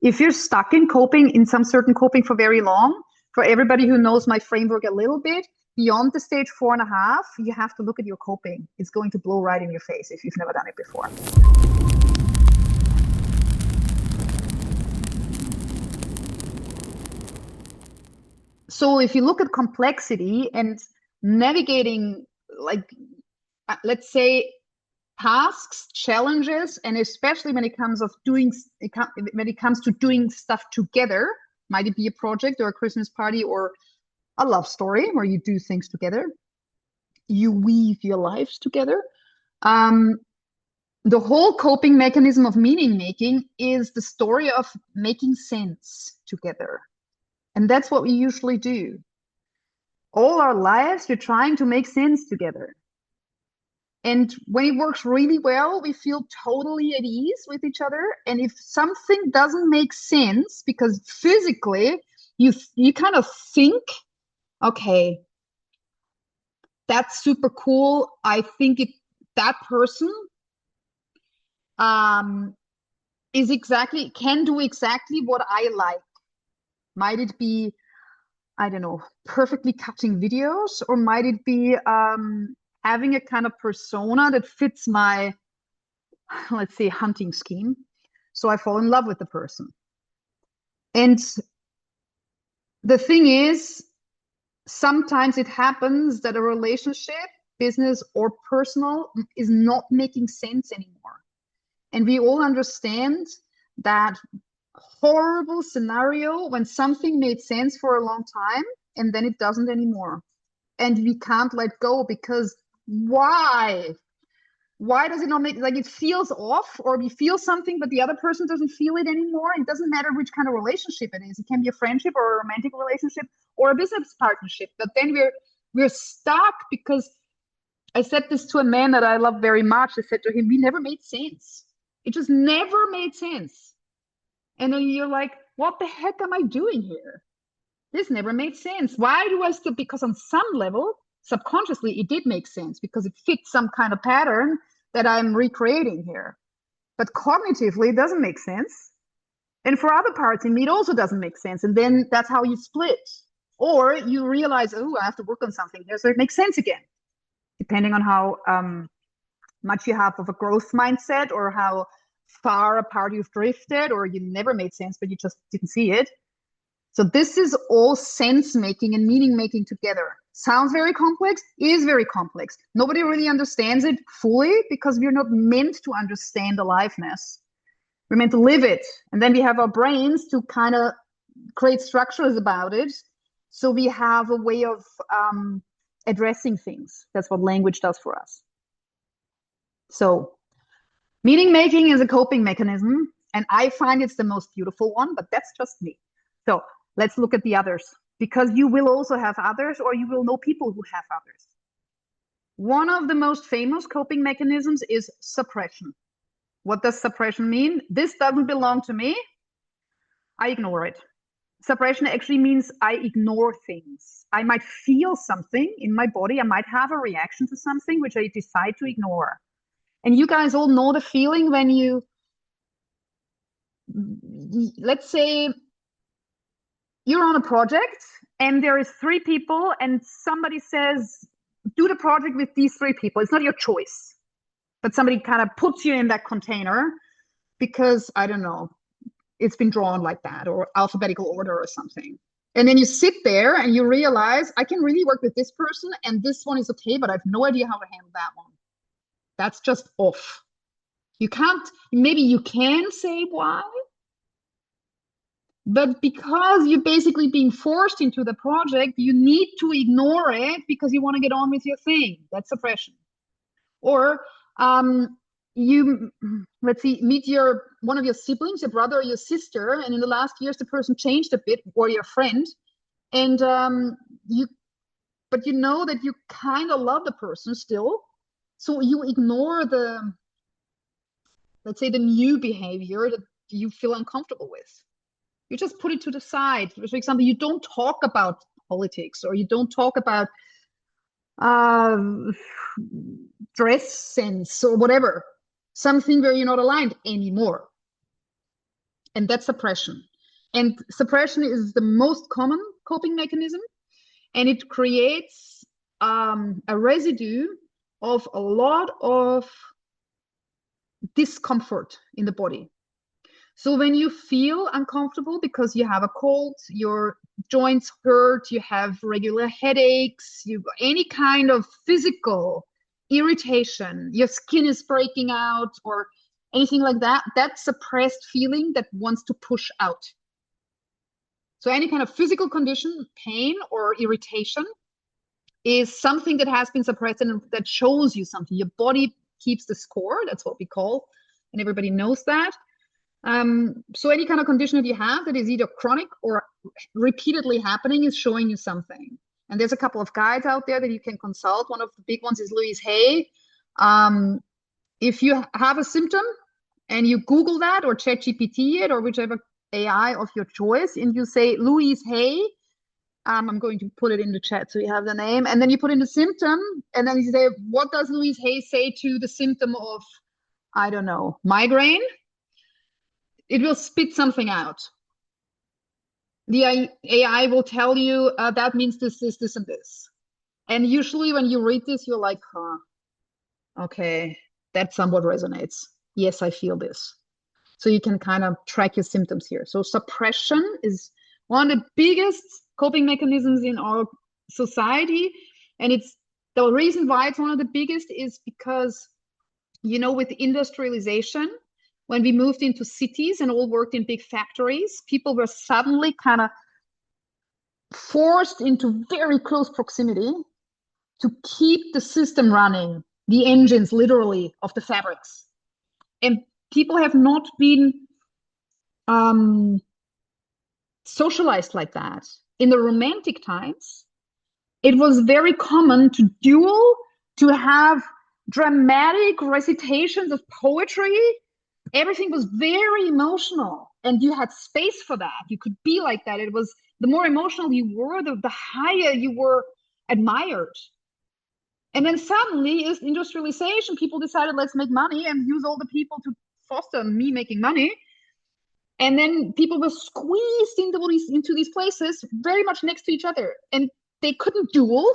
If you're stuck in coping, in some certain coping for very long, for everybody who knows my framework a little bit, beyond the stage 4.5, you have to look at your coping. It's going to blow right in your face if you've never done it before. So if you look at complexity and navigating, like, let's say, tasks, challenges, and especially when it comes to doing stuff together, might it be a project or a Christmas party or a love story where you do things together, you weave your lives together. The whole coping mechanism of meaning making is the story of making sense together. And that's what we usually do. All our lives, we're trying to make sense together. And when it works really well, we feel totally at ease with each other. And if something doesn't make sense, because physically you kind of think, okay, that's super cool. I think that person can do exactly what I like. Might it be, I don't know, perfectly cutting videos, or might it be having a kind of persona that fits my, let's say, hunting scheme. So I fall in love with the person. And the thing is, sometimes it happens that a relationship, business or personal, is not making sense anymore. And we all understand that horrible scenario when something made sense for a long time and then it doesn't anymore. And we can't let go because why does it not make, like, it feels off, or we feel something but the other person doesn't feel it anymore? It doesn't matter which kind of relationship it is. It can be a friendship or a romantic relationship or a business partnership, but then we're stuck because I said this to a man that I love very much. I said to him, we never made sense. It just never made sense. And then you're like, what the heck am I doing here? This never made sense. Why do I still? Because on some level, subconsciously, it did make sense because it fits some kind of pattern that I'm recreating here. But cognitively, it doesn't make sense. And for other parts in me, it also doesn't make sense. And then that's how you split. Or you realize, oh, I have to work on something here, so it makes sense again, depending on how much you have of a growth mindset, or how far apart you've drifted, or you never made sense, but you just didn't see it. So this is all sense making and meaning making together. Sounds very complex, is very complex. Nobody really understands it fully because we're not meant to understand aliveness. We're meant to live it. And then we have our brains to kind of create structures about it. So we have a way of addressing things. That's what language does for us. So meaning making is a coping mechanism, and I find it's the most beautiful one, but that's just me. So let's look at the others, because you will also have others, or you will know people who have others. One of the most famous coping mechanisms is suppression. What does suppression mean? This doesn't belong to me. I ignore it. Suppression actually means I ignore things. I might feel something in my body. I might have a reaction to something which I decide to ignore. And you guys all know the feeling when you, let's say, you're on a project and there is 3 people and somebody says, do the project with these 3 people. It's not your choice, but somebody kind of puts you in that container because, I don't know, it's been drawn like that, or alphabetical order or something. And then you sit there and you realize, I can really work with this person and this one is okay, but I have no idea how to handle that one. That's just off. You can't, maybe you can say why, but because you're basically being forced into the project, you need to ignore it because you want to get on with your thing. That's suppression. Or you, let's see, meet one of your siblings, your brother or your sister, and in the last years the person changed a bit, or your friend, and but you know that you kind of love the person still, so you ignore the, let's say, the new behavior that you feel uncomfortable with. You just put it to the side. For example, you don't talk about politics, or you don't talk about dress sense or whatever, something where you're not aligned anymore. And that's suppression. And suppression is the most common coping mechanism, and it creates a residue of a lot of discomfort in the body. So when you feel uncomfortable because you have a cold, your joints hurt, you have regular headaches, you any kind of physical irritation, your skin is breaking out or anything like that, that's suppressed feeling that wants to push out. So any kind of physical condition, pain or irritation, is something that has been suppressed and that shows you something. Your body keeps the score. That's what we call, and everybody knows that. So any kind of condition that you have that is either chronic or repeatedly happening is showing you something. And there's a couple of guides out there that you can consult. One of the big ones is Louise Hay. If you have a symptom and you Google that or ChatGPT it or whichever AI of your choice, and you say Louise Hay, I'm going to put it in the chat so you have the name, and then you put in the symptom, and then you say, what does Louise Hay say to the symptom of, I don't know, migraine? It will spit something out. The AI will tell you that means this, this, this, and this. And usually when you read this, you're like, huh, okay, that somewhat resonates. Yes, I feel this. So you can kind of track your symptoms here. So suppression is one of the biggest coping mechanisms in our society. And it's the reason why it's one of the biggest is because, you know, with industrialization, when we moved into cities and all worked in big factories, people were suddenly kind of forced into very close proximity to keep the system running, the engines literally of the fabrics. And people have not been socialized like that. In the romantic times, it was very common to duel, to have dramatic recitations of poetry. Everything was very emotional, and you had space for that. You could be like that. It was the more emotional you were, the higher you were admired. And then suddenly, is industrialization, people decided, let's make money and use all the people to foster me making money. And then people were squeezed into these places very much next to each other. And they couldn't duel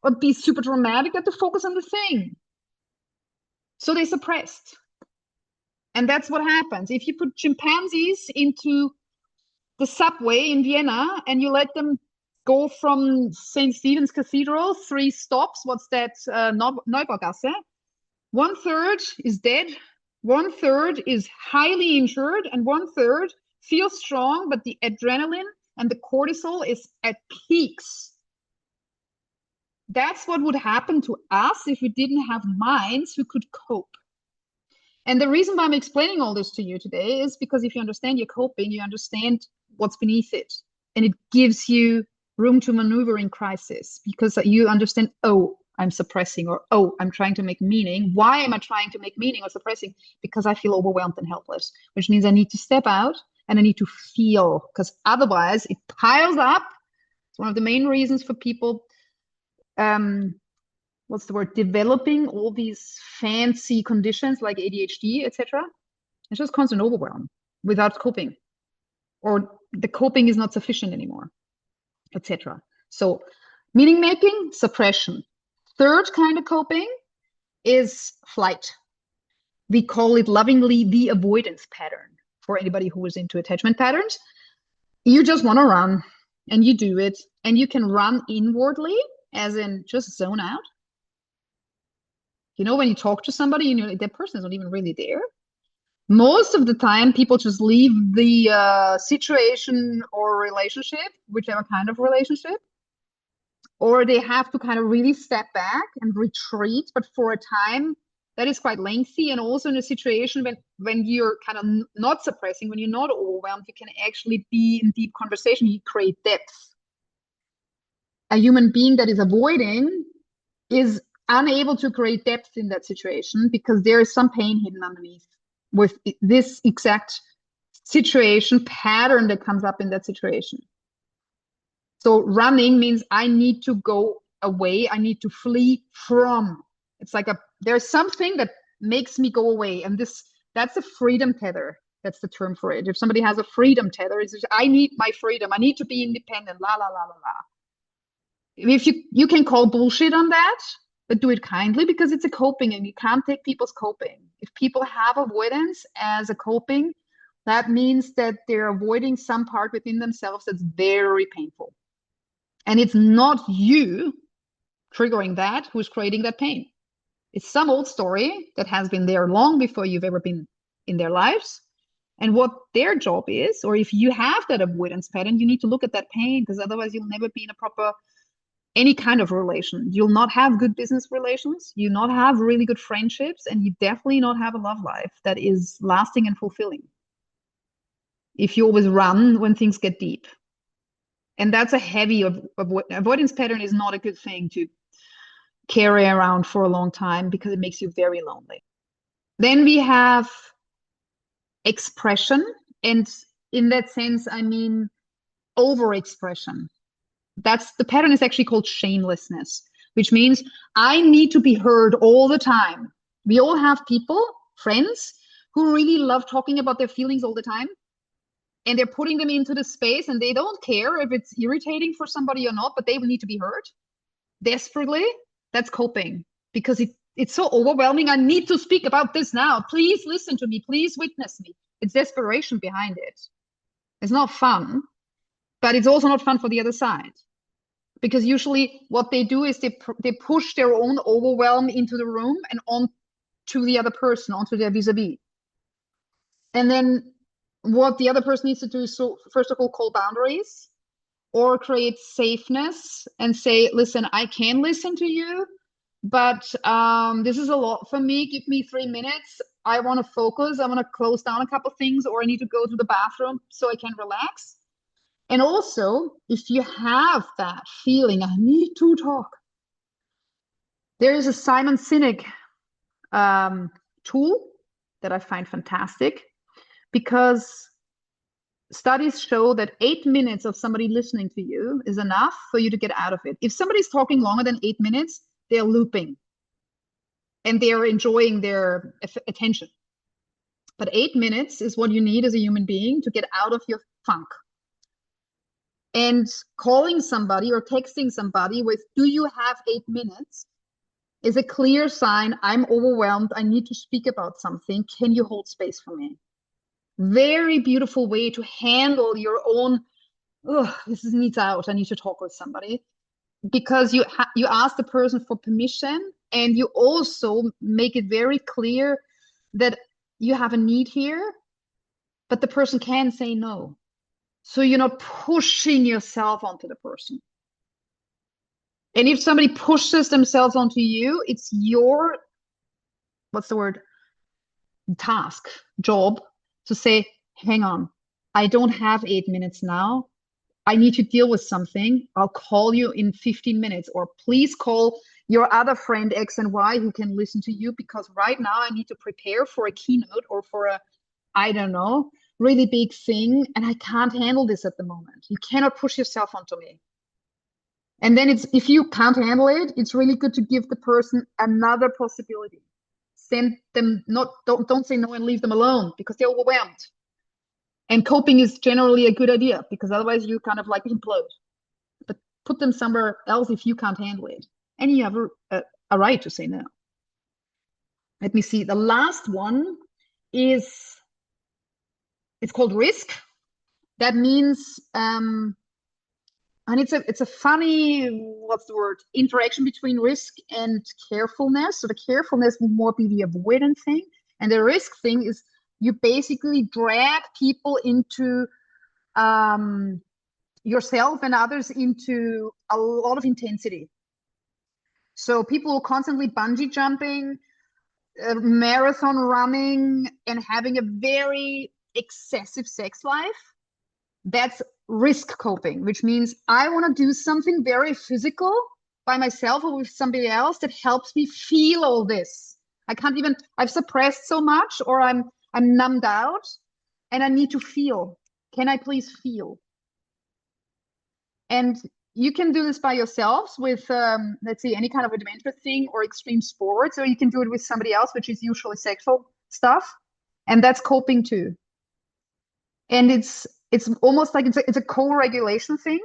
or be super dramatic. They had to focus on the thing. So they suppressed. And that's what happens. If you put chimpanzees into the subway in Vienna and you let them go from St. Stephen's Cathedral, 3 stops, what's that, Neubaugasse, 1/3 is dead, 1/3 is highly injured, and 1/3 feels strong, but the adrenaline and the cortisol is at peaks. That's what would happen to us if we didn't have minds who could cope. And the reason why I'm explaining all this to you today is because if you understand your coping, you understand what's beneath it. And it gives you room to maneuver in crisis because you understand, oh, I'm suppressing, or oh, I'm trying to make meaning. Why am I trying to make meaning or suppressing? Because I feel overwhelmed and helpless, which means I need to step out and I need to feel, because otherwise it piles up. It's one of the main reasons for people, what's the word, developing all these fancy conditions like ADHD, etc. It's just constant overwhelm without coping, or the coping is not sufficient anymore, etc. So meaning making, suppression. Third kind of coping is flight. We call it lovingly the avoidance pattern. For anybody who is into attachment patterns, you just want to run and you do it, and you can run inwardly, as in just zone out. You know, when you talk to somebody, you know that person is not even really there. Most of the time, people just leave the situation or relationship, whichever kind of relationship, or they have to kind of really step back and retreat, but for a time that is quite lengthy. And also in a situation when you're kind of not suppressing, when you're not overwhelmed, you can actually be in deep conversation, you create depth. A human being that is avoiding is unable to create depth in that situation because there is some pain hidden underneath with this exact situation pattern that comes up in that situation. So running means I need to go away. I need to flee from. It's like there's something that makes me go away. And that's a freedom tether. That's the term for it. If somebody has a freedom tether, it's just, I need my freedom. I need to be independent. La la la la la. If you can call bullshit on that, but do it kindly because it's a coping, and you can't take people's coping. If people have avoidance as a coping, that means that they're avoiding some part within themselves that's very painful. And it's not you triggering that who's creating that pain. It's some old story that has been there long before you've ever been in their lives. And what their job is, or if you have that avoidance pattern, you need to look at that pain, because otherwise you'll never be in a proper, any kind of relation. You'll not have good business relations. You'll not have really good friendships, and you definitely not have a love life that is lasting and fulfilling if you always run when things get deep. And that's a heavy avoidance pattern. Is not a good thing to carry around for a long time because it makes you very lonely. Then we have expression, and in that sense I mean overexpression. That's the pattern is actually called shamelessness, which means I need to be heard all the time. We all have people, friends, who really love talking about their feelings all the time, and they're putting them into the space, and they don't care if it's irritating for somebody or not, but they will need to be heard desperately. That's coping, because it's so overwhelming. I need to speak about this now. Please listen to me. Please witness me. It's desperation behind it. It's not fun, but it's also not fun for the other side, because usually what they do is they push their own overwhelm into the room and on to the other person, onto their vis-a-vis. And then what the other person needs to do is, so first of all, call boundaries or create safeness and say, listen, I can listen to you, but this is a lot for me. Give me 3 minutes. I want to focus. I want to close down a couple of things, or I need to go to the bathroom so I can relax. And also, if you have that feeling, I need to talk, there is a Simon Sinek tool that I find fantastic, because studies show that 8 minutes of somebody listening to you is enough for you to get out of it. If somebody's talking longer than 8 minutes, they're looping and they're enjoying their attention. But 8 minutes is what you need as a human being to get out of your funk. And calling somebody or texting somebody with, do you have 8 minutes, is a clear sign, I'm overwhelmed, I need to speak about something, can you hold space for me? Very beautiful way to handle your own, this needs out, I need to talk with somebody. Because you ask the person for permission, and you also make it very clear that you have a need here, but the person can say no. So you're not pushing yourself onto the person. And if somebody pushes themselves onto you, it's your, what's the word? Task, job, to say, hang on, I don't have 8 minutes now. I need to deal with something. I'll call you in 15 minutes, or please call your other friend X and Y who can listen to you, because right now I need to prepare for a keynote or for a, I don't know, really big thing, and I can't handle this at the moment. You cannot push yourself onto me. And then if you can't handle it, it's really good to give the person another possibility. Send them, don't say no and leave them alone because they're overwhelmed. And coping is generally a good idea, because otherwise you kind of like implode. But put them somewhere else if you can't handle it. And you have a right to say no. Let me see. The last one is, it's called risk. That means, and it's a funny, what's the word, interaction between risk and carefulness. So the carefulness will more be the avoidant thing, and the risk thing is you basically drag people into yourself and others into a lot of intensity. So people constantly bungee jumping, marathon running, and having a very excessive sex life. That's risk coping, which means I want to do something very physical by myself or with somebody else that helps me feel all this. I can't even, I've suppressed so much, or I'm numbed out, and I need to feel. Can I please feel? And you can do this by yourselves with, let's say, any kind of adventure thing or extreme sports, or you can do it with somebody else, which is usually sexual stuff. And that's coping too. And it's almost like it's a co-regulation thing.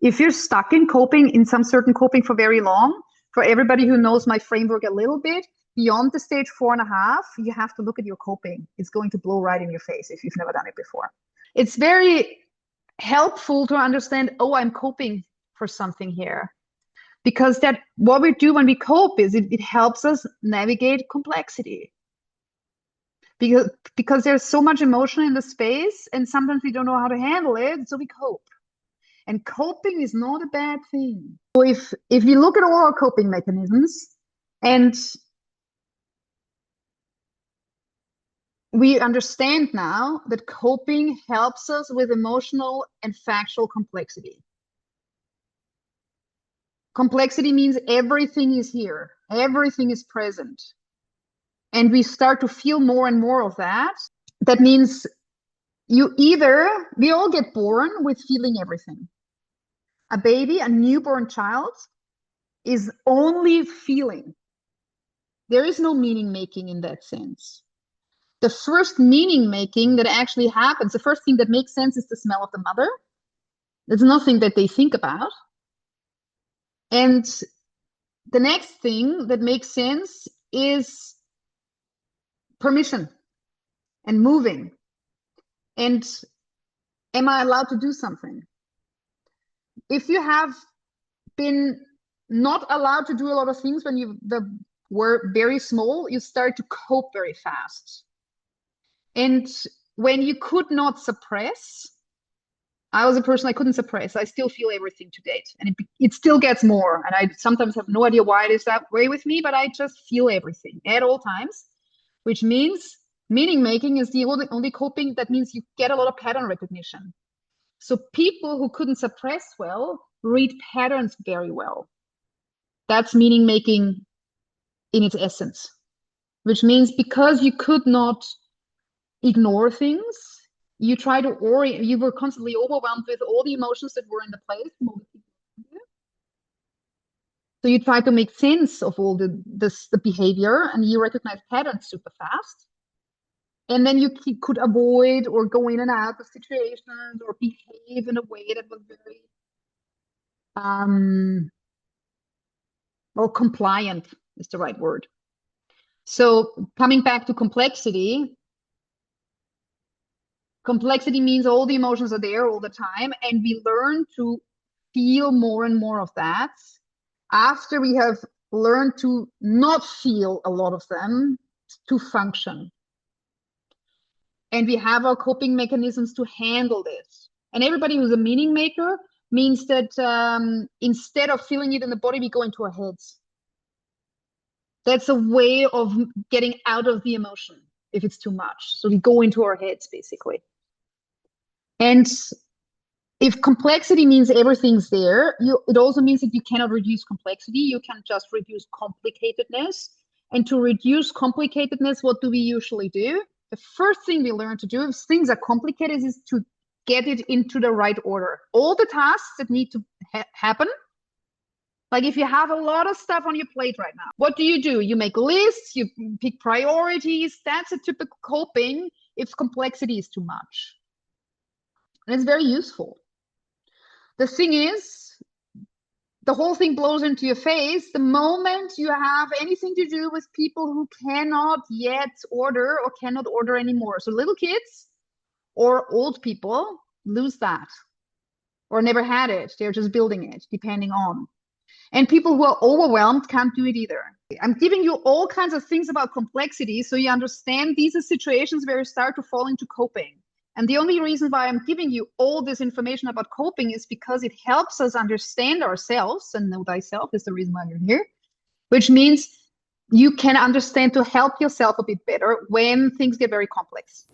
If you're stuck in coping, in some certain coping for very long, for everybody who knows my framework a little bit, beyond the stage 4.5, you have to look at your coping. It's going to blow right in your face if you've never done it before. It's very helpful to understand, oh, I'm coping for something here. Because that what we do when we cope is it helps us navigate complexity. Because there's so much emotion in the space, and sometimes we don't know how to handle it, so we cope. And coping is not a bad thing. So if you look at all our coping mechanisms, and we understand now that coping helps us with emotional and factual complexity. Complexity means everything is here, everything is present. And we start to feel more and more of that. That means we all get born with feeling everything. A baby, a newborn child, is only feeling. There is no meaning making in that sense. The first meaning making that actually happens, the first thing that makes sense is the smell of the mother. There's nothing that they think about. And the next thing that makes sense is permission and moving. And am I allowed to do something? If you have been not allowed to do a lot of things when you were very small, you start to cope very fast. And when you could not suppress, I was a person I couldn't suppress. I still feel everything to date. And it still gets more. And I sometimes have no idea why it is that way with me, but I just feel everything at all times, which means meaning making is the only coping. That means you get a lot of pattern recognition. So people who couldn't suppress well read patterns very well. That's meaning making in its essence, which means because you could not ignore things, you try to orient, you were constantly overwhelmed with all the emotions that were in the place. So you try to make sense of all the behavior, and you recognize patterns super fast. And then you could avoid or go in and out of situations or behave in a way that was very well, compliant is the right word. So coming back to complexity means all the emotions are there all the time, and we learn to feel more and more of that after we have learned to not feel a lot of them to function. And we have our coping mechanisms to handle this. And everybody who's a meaning maker means that instead of feeling it in the body, we go into our heads. That's a way of getting out of the emotion if it's too much. So we go into our heads, basically. And if complexity means everything's there, it also means that you cannot reduce complexity. You can just reduce complicatedness. And to reduce complicatedness, what do we usually do? The first thing we learn to do if things are complicated is to get it into the right order. All the tasks that need to happen, like if you have a lot of stuff on your plate right now, what do? You make lists, you pick priorities. That's a typical coping if complexity is too much. And it's very useful. The thing is, the whole thing blows into your face the moment you have anything to do with people who cannot yet order or cannot order anymore. So little kids or old people lose that or never had it. They're just building it, depending on. And people who are overwhelmed can't do it either. I'm giving you all kinds of things about complexity so you understand these are situations where you start to fall into coping. And the only reason why I'm giving you all this information about coping is because it helps us understand ourselves, and know thyself is the reason why we're here, which means you can understand to help yourself a bit better when things get very complex.